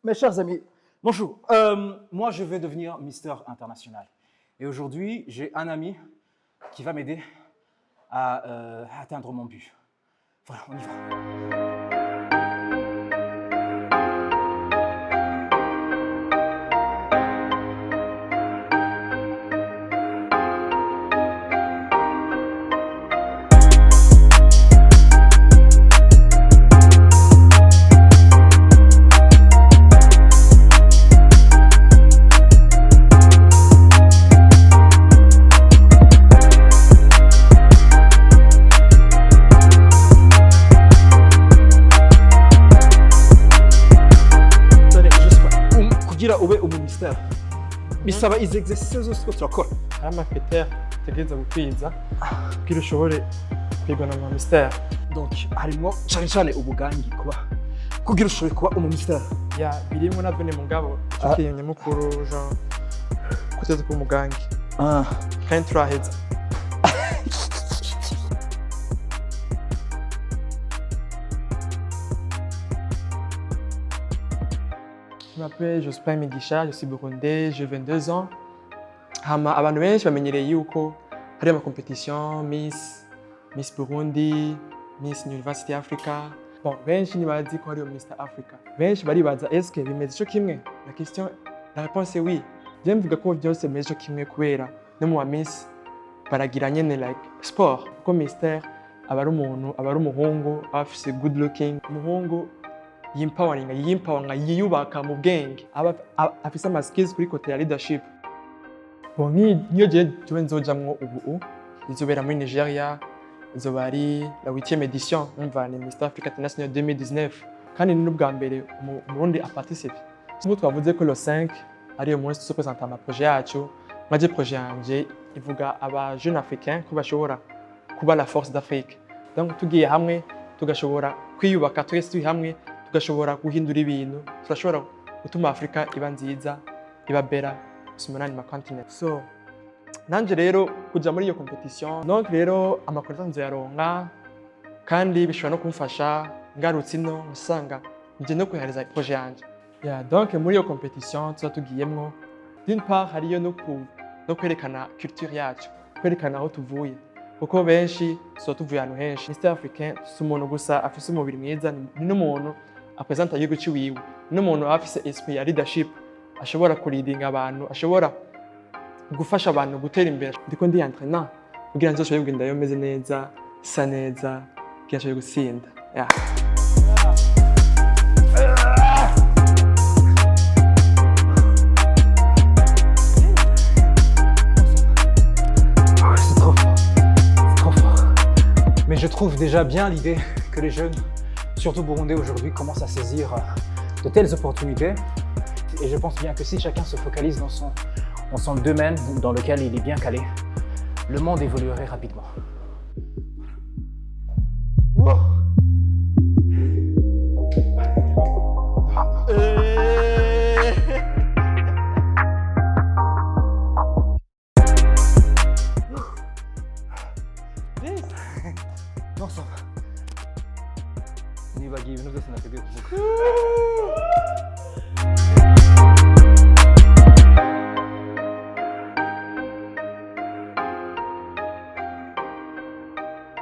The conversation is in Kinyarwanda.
Mes chers amis, bonjour. Moi, je vais devenir Mister International. Et aujourd'hui, j'ai un ami qui va m'aider à atteindre mon but. Voilà, on y va. kugira ube umuministeri bisaba izi exercices zose turakora. Hari amafeteri utegereza gukwiza kugira ushobore kwigana mu ministeri. Donc harimo cyane cyane ubugangi kugira ushobore kuba umuministeri. Ya birimo navyo ni mugabo tukiyenye mukuru Jean kuteza ku mugangi. Kandi turaheza. Je m'appelle Jospin Migisha, je suis burundais, j'ai 22 ans. Abantu benshi bamenyereye yuko hari ama competition Miss Burundi, Miss University Africa. Bon, benshi nibazi ko hari Mr Africa. Benshi baribaza est-ce que bimeze cyo kimwe? La réponse est oui. Je mvuga ko byose bimeze cyo kimwe kubera no mu Miss baragira nyene like sport. Ko Mr aba ari umuntu, aba ari umuhungu, afise good looking, umuhungu yimpoweringa yiyubaka mu bwenge afise ama skills kuri kote ya leadership. Bon, niyo je nzojamwo ubu izobera muri Nigeria, izoba ari la 8e édition umva ni Mr Africa International 2019 kandi ni n'ubwa mbere umurundi aparticipe. Nk'uko twavuze ko le 5 ari umunsi zo presenter ama projet yacu. Maje projet yanje ivuga aba jeunes africains ko bashobora kuba la force d'Afrique. Donc tugiye hamwe tugashobora kwiyubaka twese turi hamwe tugashobora guhindura ibintu, turashobora gutuma Afrika iba nziza, iba bera sumunani ma continent. So nanje rero kuja muri iyo competition, donc rero amakosa nzoyaronka kandi bishobora no kumfasha ngarutse ino nsanga nje no kwihareza projet yanje. Yeah, donc muri iyo competition tugiyemwo d'une part hariyo no kwerekana culture yacu, kwerekana aho tuvuye. Kuko benshi tuvuye ahantu henshi. Mr Africain si umuntu gusa afise umubiri mwiza, ni n'umuntu apresenta igihugu ciwiwe, n'umuntu afise esprit ya leadership, ashobora kuridinga abantu, ashobora gufasha abantu gutera imbere. Ndiko ndi entraîneur kugira nzoshobore kugenda yo meze neza, sa neza, kugira nshobore gutsinda. Yeah. Mais je trouve déjà bien l'idée que les jeunes, surtout burundais aujourd'hui, commencent à saisir de telles opportunités. Et je pense bien que si chacun se focalise dans son domaine dans lequel il est bien calé, le monde évoluerait rapidement. Wow. Non, ça va. Nibagiye ibintu byose nateguye kuvuga.